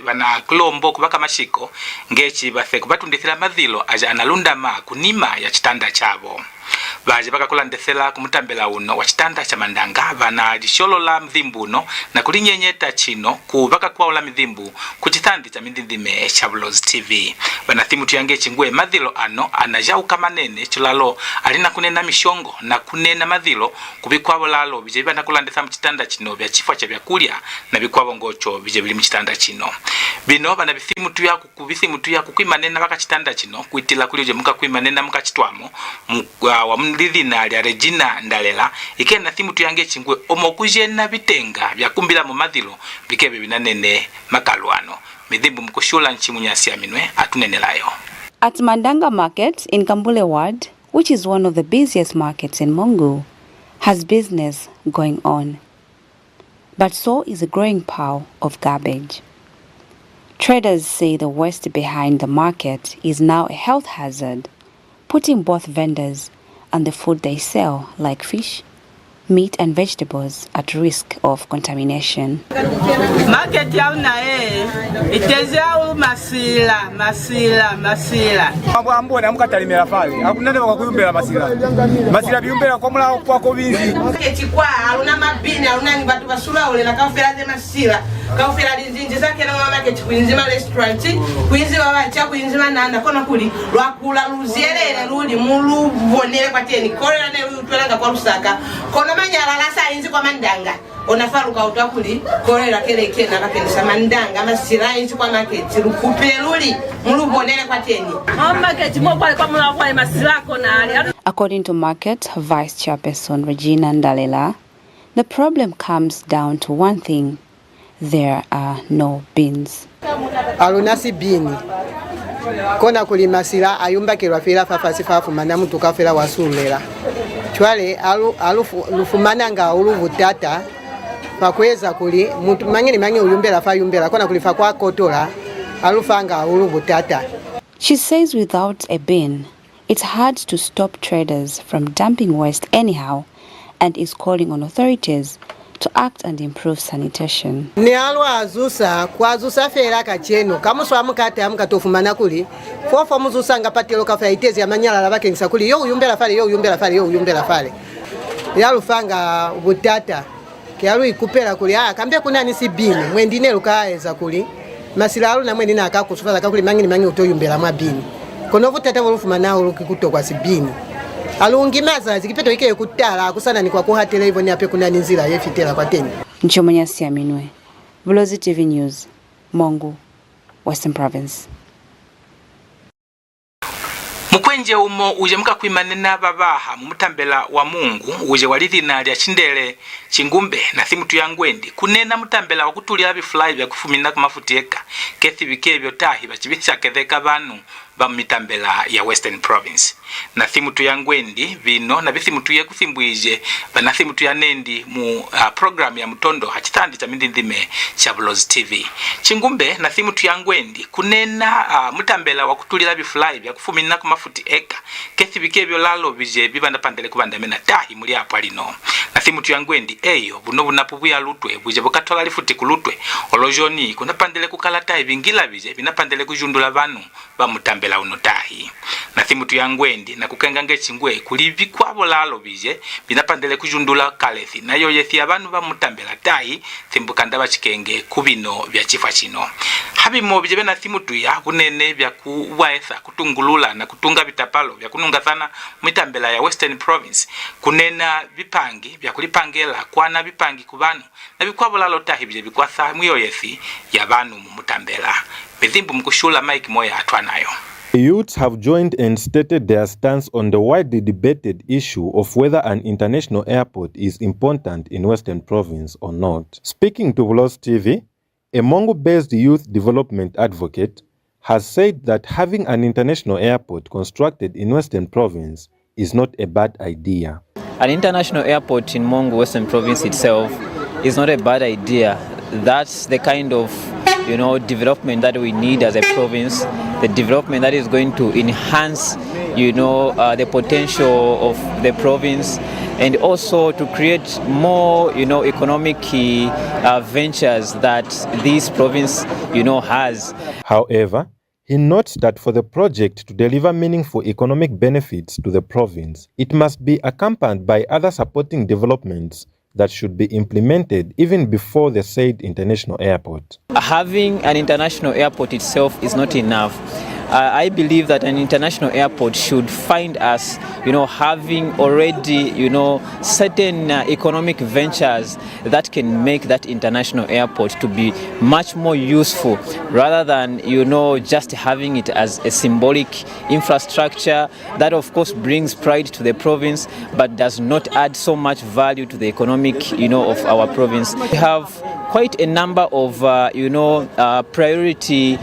bana kulombo kubaka mashiko ngechi bafe kubatundithira madhilo aja analundama kunima ya chitanda chabo. Baje bakakulandethela kumutambela uno wa chitanda cha mandanga bana lisholola mdhimbuno na kulinyenyeta chino kubaka kwaula midhimbu kuchithandi cha midhindhime cha Bulozi TV. Bana thimu tuyange chingwe madhilo ano anajauka manene chulalo alina kunena mishongo na kunena madhilo kubikwabo lalo bije bana kulandetha mchitanda chino bya chifwa cha byakulya na bikwabo ngocho bije bili mchitanda chino. Bino bana bithimu tuyaku kwimanena baka chitanda chino kuitila kulije muka kwimanena muka chitwamo wa mlidhina lya Regina Ndalela ikena thimu tuyange chingwe omokujena bitenga byakumbila mu madhilo bikebe binanene makalwano midhimbu mkushula nchimunyasi aminwe atunenelayo. At Mandanga Market in Kambule Ward, which is one of the busiest markets in Matangu, has business going on. But so is a growing pile of garbage. Traders say the waste behind the market is now a health hazard, putting both vendors and the food they sell, like fish, meat and vegetables, at risk of contamination. Market yauna itezea masila. Ambo na mukatalimera fali. Akunene bakuyumbera masila. Masila biyumbera kwa mula kwako binzi. Market kwa aluna mabini aluna ni batu basula ole na kafera de masila. Kafera dinzinji zake na market kuinzima restaurant, kuinzima bacha kuinzima nanda kona kuli lwakula luzielele luli mulu bonele kwa teni. Korela ne utwelanga kwa Lusaka. Kona manyala lasa inzi kwa Mandanga. Onafaruka utakuli korela kele na kakenisa Mandanga masila inzi kwa market lukupe luli mulu bonele kwa teni. Market mo kwa mula kwa masila kona. According to Market Vice Chairperson Regina Ndalela, the problem comes down to one thing: there are no bins. Alunasi bini. Kona kuli masila ayumba kelwa fela fafasifafu manamu tukafela wasulela. Chwale alufumana nga uluvu tata pakweza kuli mangeni uyumbela kona kulifa kwa kotola alufanga uluvu tata. She says without a bin, it's hard to stop traders from dumping waste anyhow, and is calling on authorities to act and improve sanitation. Ni alwa azusa kwa azusa fera kacheno kamuswa mukate amukatofumana kuli fofo muzusa ngapatelo kafa itezi amanyala labake ngisakuli yo uyumbela fale yalufanga butata kyalu ikupela kuli kambe kuna nisi bini mwendine lukaeza kuli masilalu na mwendine akakusufaza kakuli mangi utoyumbela mabini kono butata wolufumana ulukikuto kwa sibini alungimaza zikipeto ike kutala kusana ni kwa kuhatela hivyo ni ape kuna nzira yefitela kwa teni. Nchimunyasi aminwe, Bulozi TV News, Matangu, Western Province. Mukwenje umo uje muka kwimanena babaha mumutambela wa Mungu uje walidhina lya chindele chingumbe na thimu tuyangwendi kunena mutambela wakutulya bifulai bya kufumina kumafutieka kethi bikebyo tahi bachibisha ketheka banu ba mitambela ya Western Province. Na thimu tuyangwendi bino na bithimu tuye kuthimbwije bana thimu tuyanendi mu program ya mutondo hachithandi cha mindindhime cha Bulozi TV. Chingumbe na thimu tuyangwendi kunena mutambela wakutulya bifulai bya kufumina kumafuti eka kethi bikebyo lalo bije bibanda pandele kubandamena tahi muli apa lino. Na thimu tuyangwendi eyo buno bunapubuya lutwe buje bukatola lifuti kulutwe olojoni kuna pandele kukalata ibingila bije binapandele kujundula banu ba mutambela unotahi. Na thimu tuyangwendi na kukengange chingwe kulivi kwabo lalo bije binapandele kujundula kalethi na yoyethi abantu ba mutambela tahi thimbukanda bachikenge kubino bya chifa chino. Habimo bije bena thimu tuya kunene bya kuwaetha kutungulula na kutunga bitapalo bya kunungathana mitambela ya Western Province kunena bipangi bya kulipangela kwana bipangi kubanu na bikwabo lalo tahi bije bikwatha mwiyoyethi ya banu mutambela. Midhimbu mkushula Mike Moya atwanayo. The youths have joined and stated their stance on the widely debated issue of whether an international airport is important in Western Province or not. Speaking to Bulozi TV, a Matangu-based youth development advocate has said that having an international airport constructed in Western Province is not a bad idea. An international airport in Matangu, Western Province itself is not a bad idea. That's the kind of development that we need as a province, the development that is going to enhance the potential of the province, and also to create more, economic ventures that this province, has. However, he notes that for the project to deliver meaningful economic benefits to the province, it must be accompanied by other supporting developments that should be implemented even before the said international airport. Having an international airport itself is not enough. I believe that an international airport should find us, having already, certain economic ventures that can make that international airport to be much more useful, rather than, just having it as a symbolic infrastructure that of course brings pride to the province, but does not add so much value to the economic, of our province. We have quite a number of, priority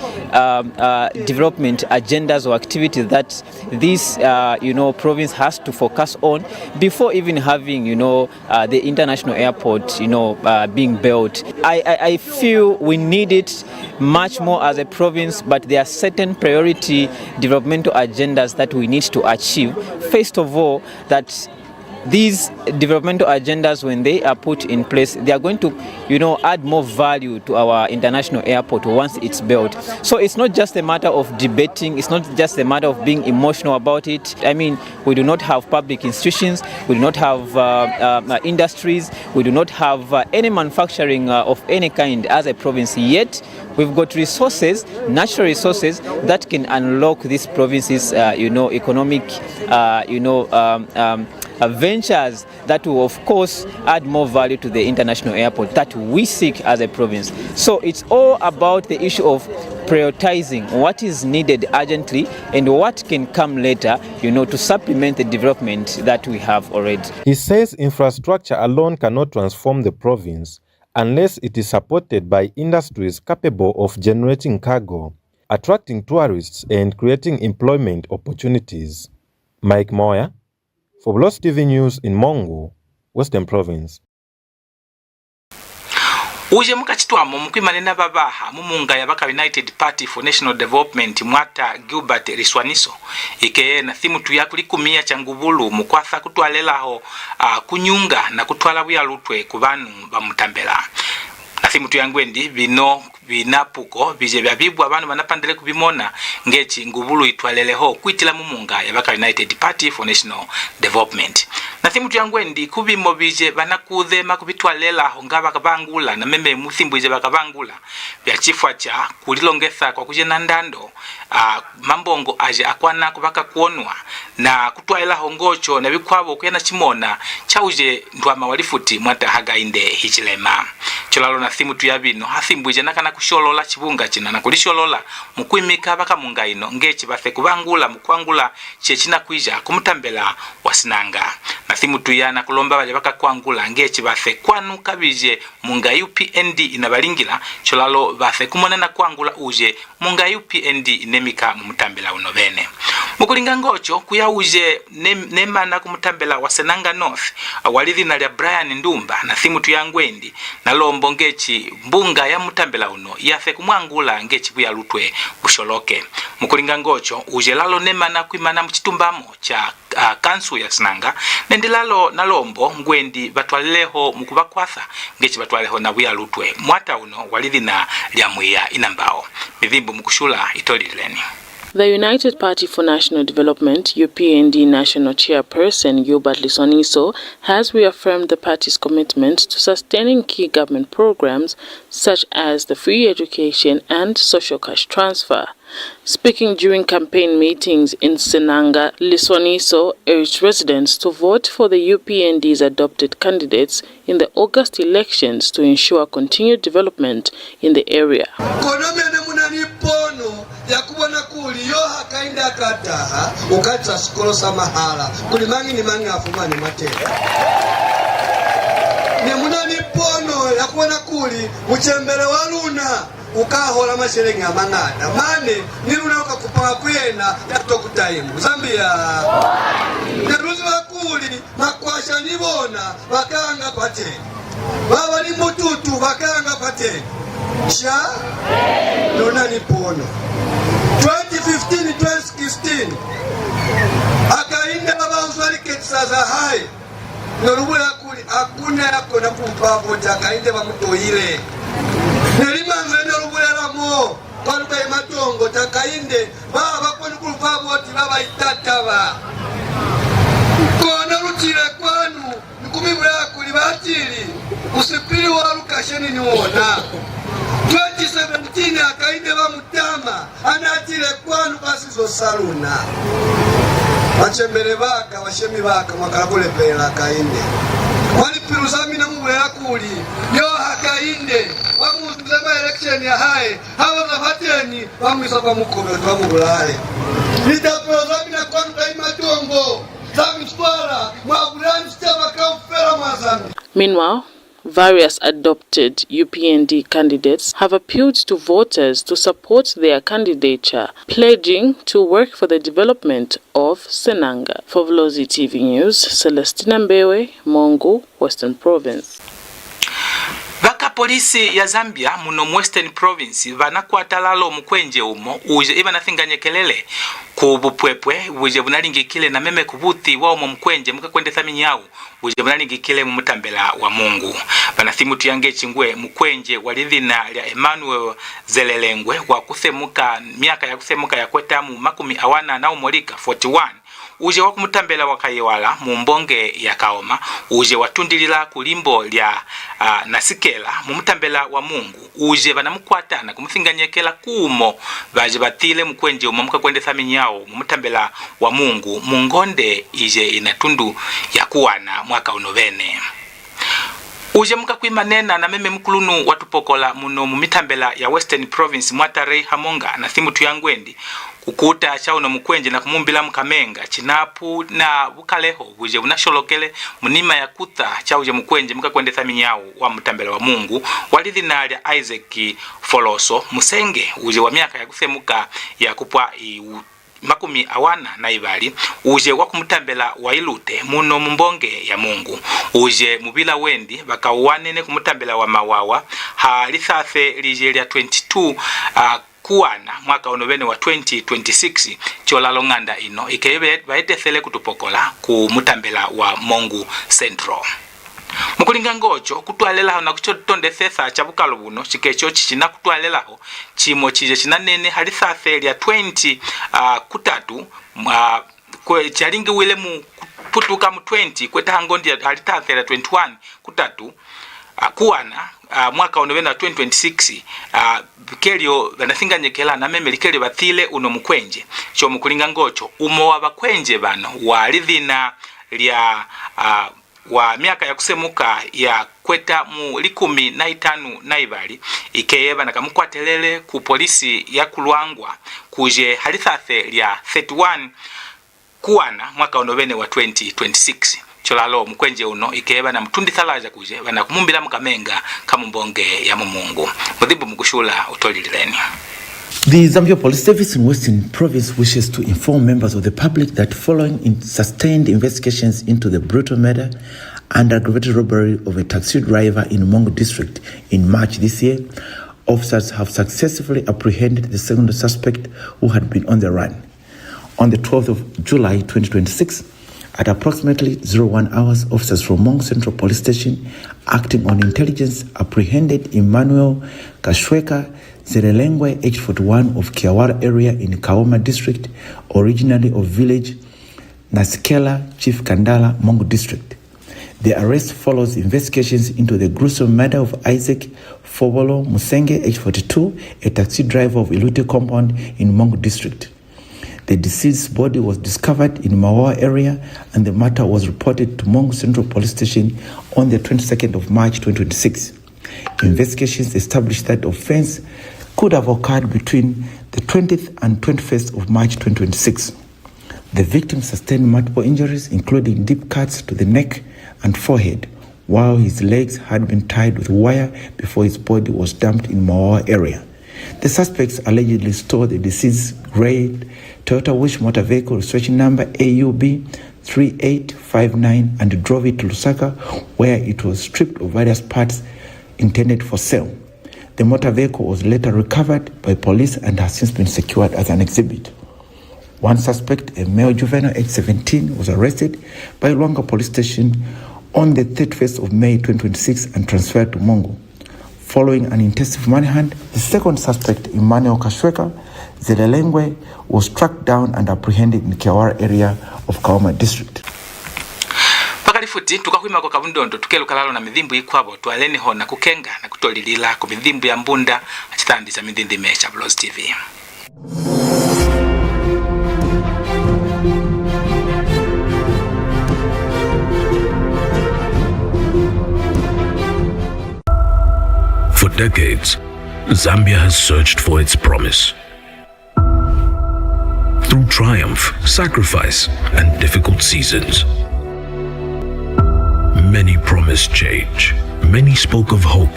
development agendas or activities that this, province has to focus on before even having, the international airport, being built. I feel we need it much more as a province, but there are certain priority developmental agendas that we need to achieve. First of all, that these developmental agendas, when they are put in place, they are going to, add more value to our international airport once it's built. So it's not just a matter of debating, it's not just a matter of being emotional about it. I mean, we do not have public institutions, we do not have industries, we do not have any manufacturing of any kind as a province, yet we've got resources, natural resources, that can unlock this province's, economic, ventures that will of course add more value to the international airport that we seek as a province. So it's all about the issue of prioritizing what is needed urgently and what can come later, to supplement the development that we have already. He says infrastructure alone cannot transform the province unless it is supported by industries capable of generating cargo, attracting tourists and creating employment opportunities. Mike Moya, for Bulozi TV News in Mongu, Western Province. Uje mukachitwamo mukwimane n'ababaha mumunga yabaka United Party for National Development mwata Gilbert Riswaniso ike na thimu tuya kulikumia changubulu mukwatha kutwalelaho kunyunga na kutwala buyalutwe ku bantu bamutambela. Na thimu tuyangwendi bino binapuko bije byabibwa abantu banapandele kubimona ngechi ngubulu itwaleleho kwitila mumunga yabaka United Party for National Development. Na thimu tuyangwendi kubimo bije banakudhema kubitwalela ngaba kabangula na meme muthimbu ije bakabangula byachifwa cha kulilongetha kwa kujena ndando mambongo aje akwana kubaka kuonwa na kutwalela hongocho na bikwabo kuyana chimona chauje ndwama walifuti mwata hagainde hichilema. Cholalo na thimu tuyabino hathimbu ije nakana kusholola chibunga china na kulisholola mukwimika baka mungaino ngechi bafe kubangula mukwangula chechina kwija kumutambela wasinanga. Na thimu tuyana kulomba bale baka kwangula ngechi bafe kwanu kabije munga UPND inabalingila cholalo bafe kumonena kwangula uje munga UPND inemika mumutambela unovene. Mukulinga ngocho kuya uje nemana kumutambela wasenanga North walidhi na lya Brian Ndumba na thimu tuyangwendi na lombo ngechi mbunga ya mutambela uno yafe kumwangula ngechi buya lutwe busholoke. Mukulinga ngocho uje lalo nemana kuimana mchitumbamo cha kansu ya Sinanga nendilalo na lombo ngwendi batwaleho mukubakwatha ngechi batwaleho na buya lutwe mwata uno walidhi na lya muya inambao midhimbu mukushula itolileni. The United Party for National Development, UPND National Chairperson Gilbert Riswaniso has reaffirmed the party's commitment to sustaining key government programs such as the free education and social cash transfer. Speaking during campaign meetings in Sinanga, Riswaniso urged residents to vote for the UPND's adopted candidates in the August elections to ensure continued development in the area. Yakubona kuli yo hakaenda kataha ukatsa skolo samahala kuli mangi ni mangi afuma ni mateka ne munani pono yakubona kuli muchembere waluna ukahola masherengi amangada mane niluna ukakupanga kwena yakutokutaimu Zambia neruzi wakuli makwasha nibona bakanga pateni baba ni mututu bakanga pateni sha nona ni pono 25 2015-2016 akainda abauzwali ketsaza hai norubula kuli akuna yako na kumpapo akainde bamutoile nelimanze norubula lamo paluka Matangu takainde baba kwani kumpapo baba itataba kona rutire kwanu nikumibula kuli batili usipili wa lukasheni niwona 2017 akainde bamutama anatile kwanu basizo saluna bachembere baka bashemi baka mwakalakule pela akainde walipiruzami na mubwela kuli yo akainde wamuzema election ya hae hawa zafateni wamwisa kwa mukube kwa mubulale nitapiruzami na kwanu kai Matangu zami swala mwagulani staba kaufera mwazami. Meanwhile, various adopted UPND candidates have appealed to voters to support their candidature, pledging to work for the development of Senanga. For Bulozi TV News, Celestina Mbewe, Mongo, Western Province. Vaka polisi ya Zambia muno Western Province vanakwata lalo mukwenje umo uje iba nathinganyekelele ku bupwepwe uje bunalingikile na meme kubuti wao mu mkwenje mukakwende thamini yao uje bunalingikile mu mutambela wa Mungu banathimu tuyange chingwe mukwenje walidhina lya Emmanuel Zelelengwe wa kuthemuka miaka ya kuthemuka ya kwetamu makumi awana na umolika 41 uje wakumutambela wakayewala mu mbonge ya Kaoma uje watundilila kulimbo lya nasikela mu mutambela wa Mungu uje banamukwata na kumufinganyekela kumo baje batile mukwenje umamuka kwende thamini yao mu mutambela wa Mungu mungonde ije inatundu ya kuwana mwaka unovene uje muka kuimanena na meme mkulunu watupokola muno mu mitambela ya Western Province Mwatare Hamonga na thimu tuyangwendi kukuta chauno mukwenje na kumumbila mukamenga chinapu na bukaleho uje unasholokele munima ya kuta chauje mukwenje muka kwende thamini yao wa mutambela wa Mungu walidhina lya Isaac Foloso Musenge uje wa miaka ya kuthemuka ya kupwa makumi awana na ibali uje wakumutambela wa Ilute muno mbonge ya Mungu uje mubila wendi bakauwanene kumutambela wa Mawawa halithafe lije lya 22 kuwana mwaka unovene wa 2026 chola longanda ino ikebe baetethele kutupokola ku mutambela wa Mungu Central mukulinga ngocho kutwalelaho na kuchotonde thesa chabukalo buno chikecho chichina kutwalelaho chimo chije chinanene halithafe lya 20 kutatu kwe chalingi wile mu putuka mu 20 kweta ngondi halithafe lya 21 kutatu kuwana mwaka unovena 2026 kelio banathinganyekela na meme likeli bathile uno mukwenje cho mukulinga ngocho umo wa bakwenje bano walidhina lya wa miaka ya kusemuka ya kweta mu 15 na ibali ikeyeba nakamukwatelele ku polisi ya Kulwangwa kuje halithafe lya 31 kuwana mwaka unovene wa 2026 cholalo mukwenje uno ikeba na mtundi thalaja kuje bana kumumbila mukamenga kamumbonge ya Mungu mudhibu mukushula utolileni. The Zambia Police Service in Western Province wishes to inform members of the public that following sustained investigations into the brutal murder and aggravated robbery of a taxi driver in Mongo district in March this year, officers have successfully apprehended the second suspect who had been on the run. On the 12th of July 2026, at approximately 01 hours, officers from Mongo Central Police Station, acting on intelligence, apprehended Emmanuel Kashweka Zelelengwe, age 41, of Kiawara area in Kaoma district, originally of village Nasikela, Chief Kandala, Mongo district. The arrest follows investigations into the gruesome murder of Isaac Fobolo Musenge, age 42, a taxi driver of Ilute compound in Mongo district. The deceased's body was discovered in Mawawa area and the matter was reported to Mongo Central Police Station on the 22nd of March 2026. Investigations established that offense could have occurred between the 20th and 21st of March 2026. The victim sustained multiple injuries, including deep cuts to the neck and forehead, while his legs had been tied with wire before his body was dumped in Mawawa area. The suspects allegedly stole the deceased's gray Toyota Wish motor vehicle registration number AUB 3859 and drove it to Lusaka, where it was stripped of various parts intended for sale. The motor vehicle was later recovered by police and has since been secured as an exhibit. One suspect, a male juvenile aged 17, was arrested by Luanga Police Station on the 31st of May 2026 and transferred to Mongo. Following an intensive manhunt, the second suspect, Emmanuel Kashweka Zelelengwe, was tracked down and apprehended in Kiawara area of Kaoma district. Pakali futi tukakwima kwa kabundondo tukeluka lalo na midhimbu ikwabo tualeni ho na kukenga na kutolilila ku midhimbu ya mbunda achitandisa midhindi mecha Bulozi TV. For decades, Zambia has searched for its promise. Through triumph, sacrifice, and difficult seasons. Many promised change, many spoke of hope,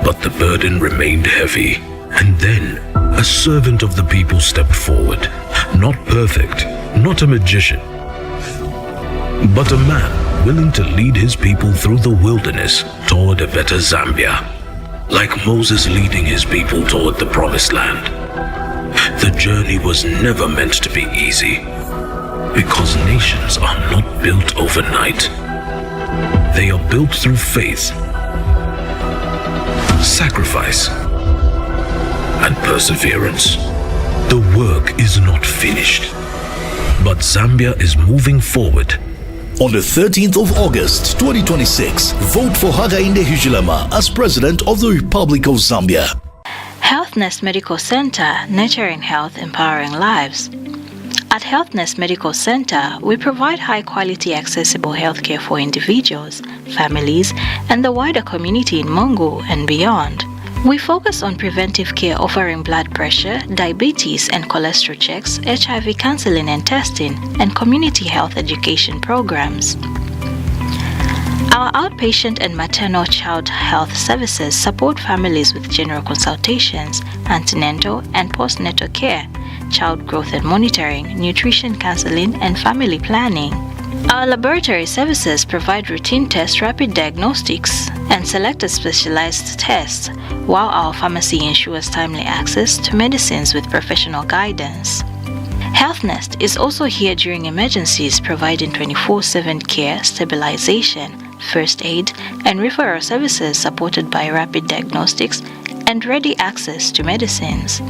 but the burden remained heavy. And then, a servant of the people stepped forward. Not perfect, not a magician, but a man willing to lead his people through the wilderness toward a better Zambia. Like Moses leading his people toward the promised land. The journey was never meant to be easy, because nations are not built overnight. They are built through faith, sacrifice, and perseverance. The work is not finished, but Zambia is moving forward. On the 13th of August 2026, vote for Hakainde Hichilema as President of the Republic of Zambia. Healthness Medical Center, nurturing health, empowering lives. At Healthness Medical Center, we provide high-quality, accessible healthcare for individuals, families, and the wider community in Mongo and beyond. We focus on preventive care offering blood pressure, diabetes and cholesterol checks, HIV counseling and testing, and community health education programs. Our outpatient and maternal child health services support families with general consultations, antenatal and postnatal care, child growth and monitoring, nutrition counseling, and family planning. Our laboratory services provide routine tests, rapid diagnostics, and selected specialized tests, while our pharmacy ensures timely access to medicines with professional guidance. HealthNest is also here during emergencies, providing 24/7 care, stabilization, first aid, and referral services supported by rapid diagnostics and ready access to medicines.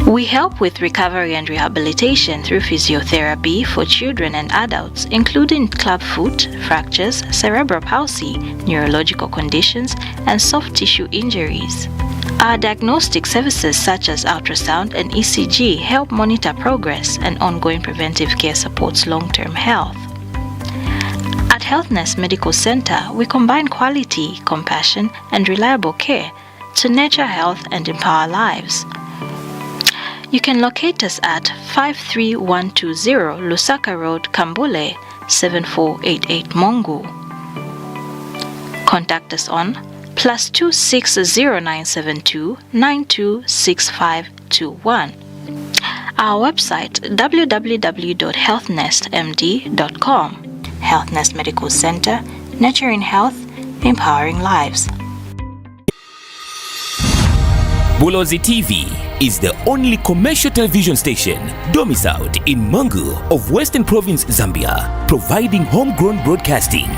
We help with recovery and rehabilitation through physiotherapy for children and adults, including clubfoot, fractures, cerebral palsy, neurological conditions, and soft tissue injuries. Our diagnostic services such as ultrasound and ECG help monitor progress, and ongoing preventive care supports long-term health. At Healthness Medical Center, we combine quality, compassion, and reliable care to nurture health and empower lives. You can locate us at 53120 Lusaka Road, Kambule, 7488 Mongo. Contact us on +260 926521. Our website www.healthnestmd.com. Healthnest Medical Center, nurturing health, empowering lives. Bulozi TV is the only commercial television station domiciled in Mangu of Western Province, Zambia, providing homegrown broadcasting.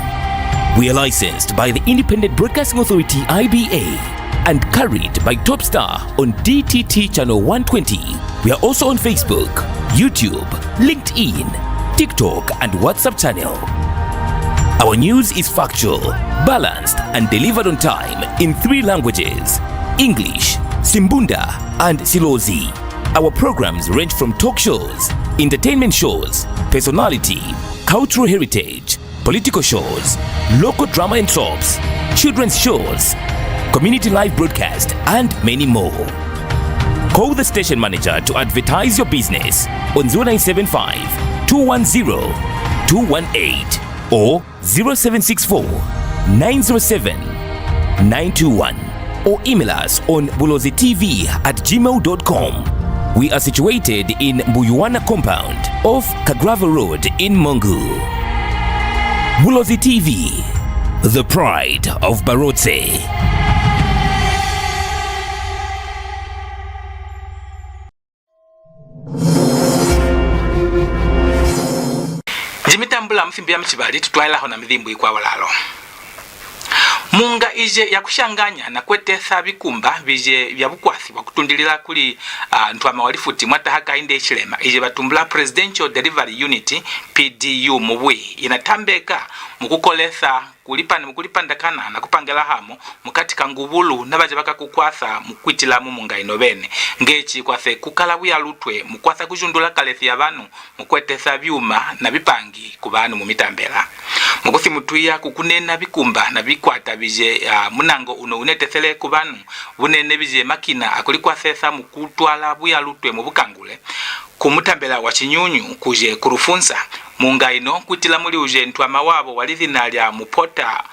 We are licensed by the Independent Broadcasting Authority (IBA) and carried by TopStar on DTT Channel 120. We are also on Facebook, YouTube, LinkedIn, TikTok, and WhatsApp channel. Our news is factual, balanced, and delivered on time in 3 languages: English, Simbunda, and Silozi. Our programs range from talk shows, entertainment shows, personality, cultural heritage, political shows, local drama and tropes, children's shows, community live broadcast, and many more. Call the station manager to advertise your business on 0975 210 218 or 0764 907 921. Or email us on bulozitv@gmail.com. We are situated in Mbuyuwana compound off Kagrava Road in Mongu. Bulozi TV, the pride of Barotse. jimitambula mfimbi ya mchibali tutwailaho na midhimbu ikwa walalo. Munga ije ya kushanganya na kwetesa bikumba bije bya bukwasi bakutundilira kuli ntwama walifuti mwata haka inde chilema ije batumbula Presidential Delivery Unit PDU mubwe inatambeka mukukolesa mukulipandakana na kupangela hamo mukati kangubulu nabaje bakakukwasa mukwitila munga inobene ngechi kwase kukala buya lutwe mukwasa kujundula kalethi yabanu mukwetesa byuma na bipangi kubanu mu mitambela mukusi mutuya kukunena bikumba na bikwata bije munango uno unetesele kubanu bunene bije makina akulikwasesa mukutwala buya lutwe mu bukangule kumutambela wa chinyunyu kuje kurufunsa munga ino kwitila muli uje ntwama wabo walithina lya mupota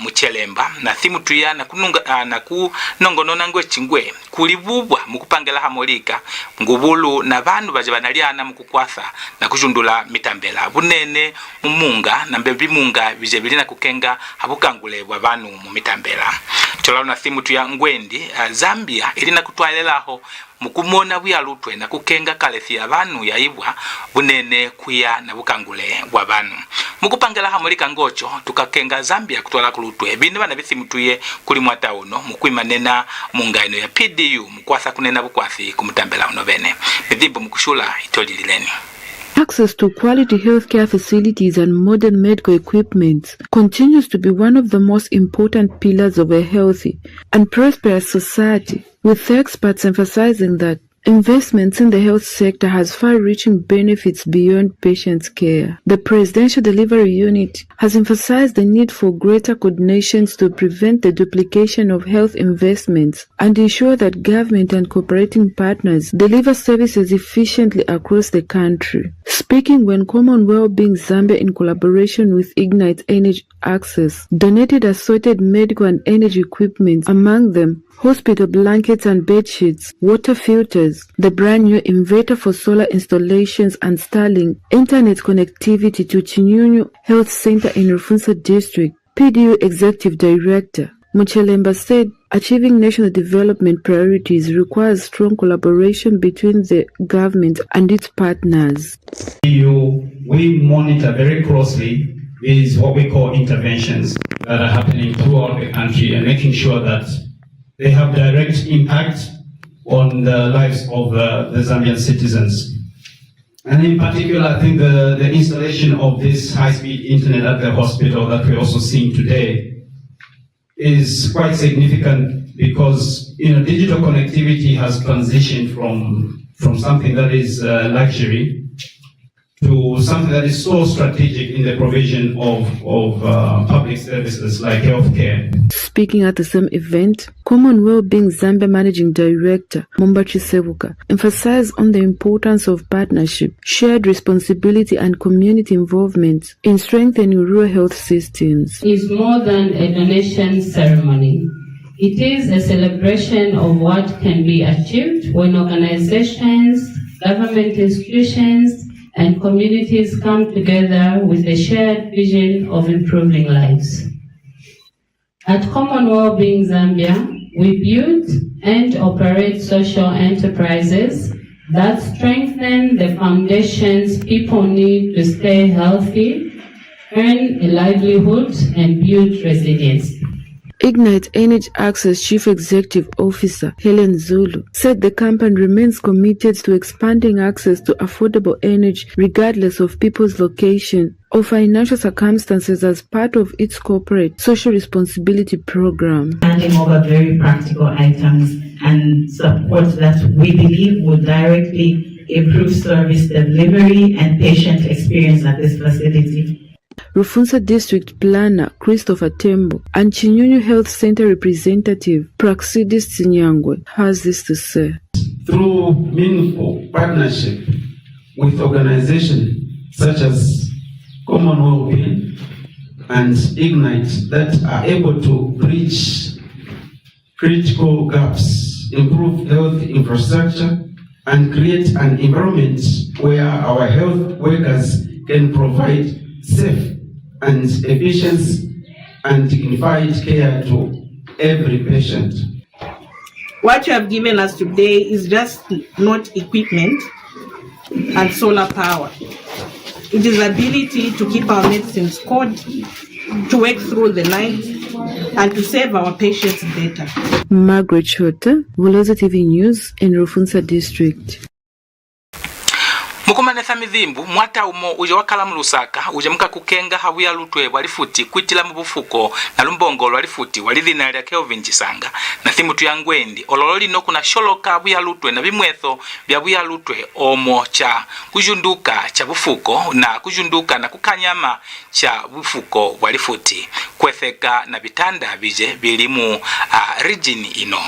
muchelemba na thimutuya na kununga na kunongonona ngwe chingwe kulibubwa mukupangela hamolika ngubulu na bandu baje banaliana mukukwasa na kujundula mitambela bunene mumunga na mbebi munga bije bilina kukenga habukangule bwa banu mu mitambela tolana thimutuya ngwendi Zambia ilina kutwalelaho mukumona buya lutwe na kukenga kalethi abanu yaibwa bunene kuya na bukangule bwa banu mukupangela hamulika ngocho tukakenga Zambia kutwala kulutwe bindi bana bithimutuye kuli mwata uno mukwimanena mungaino ya PDU mukwasa kunena bukwasi kumutambela uno bene midhimbo mukushula itolilileni. Access to quality healthcare facilities and modern medical equipment continues to be one of the most important pillars of a healthy and prosperous society, with experts emphasizing that investments in the health sector has far-reaching benefits beyond patient care. The Presidential Delivery Unit has emphasized the need for greater coordinations to prevent the duplication of health investments and ensure that government and cooperating partners deliver services efficiently across the country. Speaking when Common Wellbeing Zambia, in collaboration with Ignite Energy Access, donated assorted medical and energy equipment, among them hospital blankets and bed sheets, water filters, the brand new inverter for solar installations and Starlink internet connectivity to Chinyunyu Health Center in Rufunsa District. PDU Executive Director Muchelemba said achieving national development priorities requires strong collaboration between the government and its partners. We monitor very closely is what we call interventions that are happening throughout the country and making sure that they have direct impact on the lives of the Zambian citizens. And in particular, I think the installation of this high-speed internet at the hospital that we're also seeing today is quite significant because, digital connectivity has transitioned from something that is luxury to something that is so strategic in the provision of public services like healthcare. Speaking at the same event, Common Wellbeing Zambia Managing Director Mombachi Sevuka emphasized on the importance of partnership, shared responsibility and community involvement in strengthening rural health systems. It is more than a donation ceremony. It is a celebration of what can be achieved when organizations, government institutions, and communities come together with a shared vision of improving lives. At Common Wellbeing Zambia, we build and operate social enterprises that strengthen the foundations people need to stay healthy, earn a livelihood, and build resilience. Ignite Energy Access Chief Executive Officer Helen Zulu said the company remains committed to expanding access to affordable energy regardless of people's location or financial circumstances as part of its corporate social responsibility program. Handing over very practical items and support that we believe will directly improve service delivery and patient experience at this facility. Rufunsa District Planner Christopher Tembo and Chinyunyu Health Center Representative Praxidis Sinyangwe has this to say. Through meaningful partnership with organizations such as Common Wellbeing and Ignite that are able to bridge critical gaps, improve health infrastructure, and create an environment where our health workers can provide safe and efficient and dignified care to every patient. What you have given us today is just not equipment and solar power. It is the ability to keep our medicines stored, to work through the night, and to save our patients better. Margaret Shota, Bulozi TV News in Rufunsa District. Mukumanesa midhimbu mwata umo uje wakala Lusaka uje muka kukenga habuya lutwe walifuti kwitila mubufuko na lumbongolo walifuti walidhina lya Kelvin Chisanga na thimutu ya Ngwendi olololi no kuna sholoka habuya lutwe na bimwetho bya buya lutwe omo cha kujunduka cha bufuko na kujunduka na kukanyama cha bufuko walifuti kwetheka na bitanda bije bilimu region ino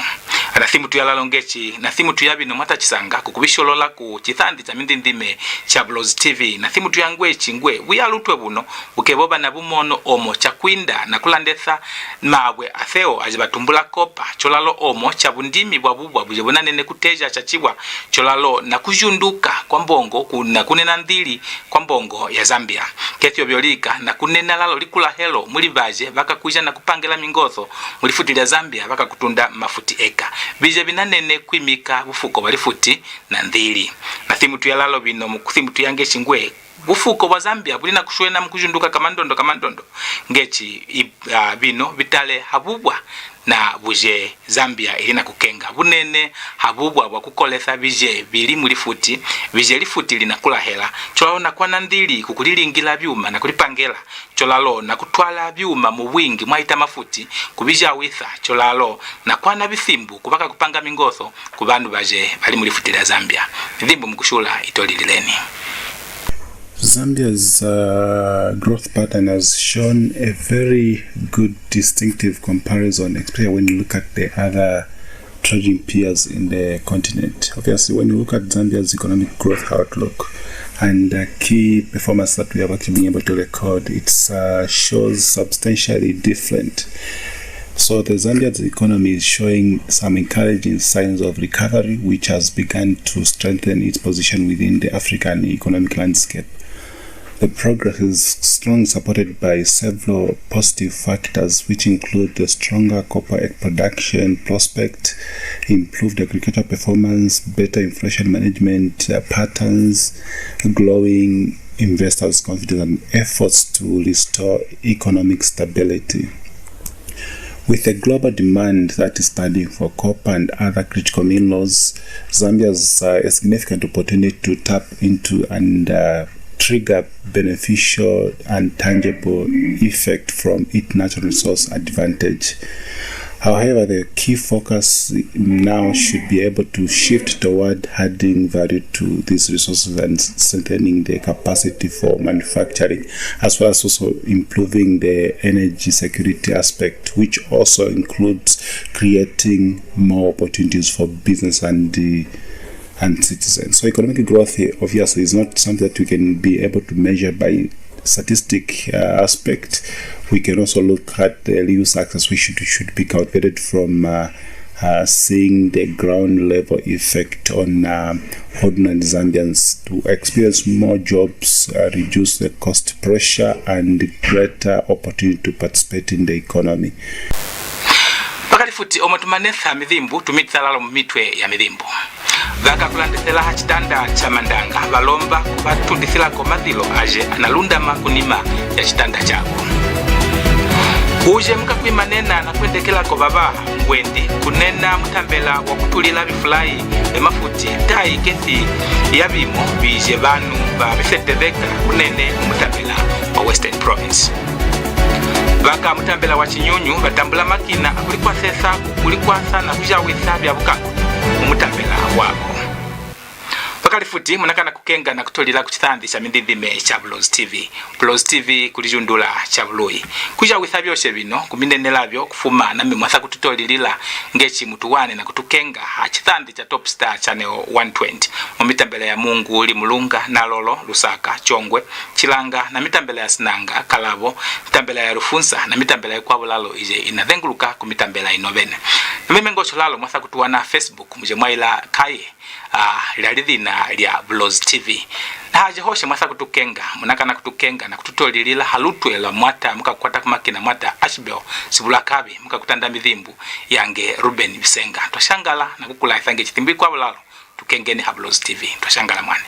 na thimutu ya lalongechi na thimutu ya bino mwata Chisanga kukubisholola ku chithandi cha mindindime cha Bulozi TV na thimutu ya Ngwechi ngwe buya lutwe buno bukeboba na bumono omo cha kwinda na kulandetha mabwe atheo ajibatumbula kopa cholalo omo cha bundimi bwa bubwa buje bonanene kuteja cha chibwa cholalo na kujunduka kwa mbongo na kunena ndili kwa mbongo ya Zambia kethyo byolika na kunena lalo likula helo muli baje bakakuja na kupangela mingotho mulifutila Zambia bakakutunda mafuti eka bije binanene kwimika bufuko balifuti na ndili na thimutu ya lalo bino mukuthimutu ya Ngechi ngwe bufuko wa Zambia bulina kushwena mukujunduka kamandondo Ngechi bino bitale habubwa na buje Zambia ilina kukenga bunene habubwa bwa kukoletha bije bili mulifuti bije lifuti linakula hela cholaona kwa nandili kukulilingila byuma na kulipangela cholalo na kutwala byuma mu bwingi mwaita mafuti kubija witha cholalo na kwa na bithimbu kubaka kupanga mingotho kubandu baje bali mulifuti la Zambia ndimbo mkushula itolilileni. Zambia's growth pattern has shown a very good distinctive comparison, especially when you look at the other trading peers in the continent. Obviously, when you look at Zambia's economic growth outlook and key performance that we have actually been able to record, it shows substantially different. So the Zambia's economy is showing some encouraging signs of recovery, which has begun to strengthen its position within the African economic landscape. The progress is strongly supported by several positive factors, which include the stronger copper egg production prospect, improved agricultural performance, better inflation management patterns, growing investors' confidence, and efforts to restore economic stability. With the global demand that is standing for copper and other critical minerals, Zambia has a significant opportunity to tap into and trigger beneficial and tangible effect from its natural resource advantage. However, the key focus now should be able to shift toward adding value to these resources and strengthening the capacity for manufacturing, as well as also improving the energy security aspect, which also includes creating more opportunities for business and citizens. So economic growth here obviously is not something that we can be able to measure by statistic aspect. We can also look at the real success, which should be calculated from seeing the ground level effect on ordinary Zambians to experience more jobs, reduce the cost pressure, and greater opportunity to participate in the economy. Pakalifuti omotumanetha midhimbu tumithalalo mitwe ya midhimbu vaka kulandethela hachitanda cha mandanga valomba kuvatundithilako madhilo aje analundama kunima ya chitanda chako uje mukakwimanena na kwendekelako babaha Ngwendi kunena mutambela wa kutulila bifulai mafuti tai kethi ya bimo bije banu ba bifeteveka kunene mutambela wa Western Province. Vaka mutambela wa Chinyunyu batambula makina kulikuwa sesa kulikuwa sana kujawitha bya bukako mutambela wako. Pakalifuti munakana kukenga na kutolila kuchithandi cha mindindime cha Bulozi TV. Bulozi TV kulijundula cha Buloyi. Kuja witha byoshe bino kuminenelabyo kufuma na mimwatha kututolilila Ngechi mutuwane na kutukenga chithandi cha TopStar Channel 120. Mumitambela ya Mungu uli Mulunga na Lolo Lusaka Chongwe Chilanga na mitambela ya Sinanga Kalabo mitambela ya Rufunsa na mitambela ya Kwabulalo ije inadhenguluka kumitambela inovene. Mime ngocho lalo mwatha kutuwana Facebook muje mwaila kaye lilidhina lya Bulozi TV. Na haje hoshe mwatha kutukenga munakana kutukenga na kututolilila halutwe la mwata muka kukwata kumakina mwata Ashbel Sibulakabi muka kutanda midhimbu yange Ruben Bisenga. Twashangala na kukula ithange chitimbi kwa bulalo tukengeni ha Bulozi TV. Twashangala mwani.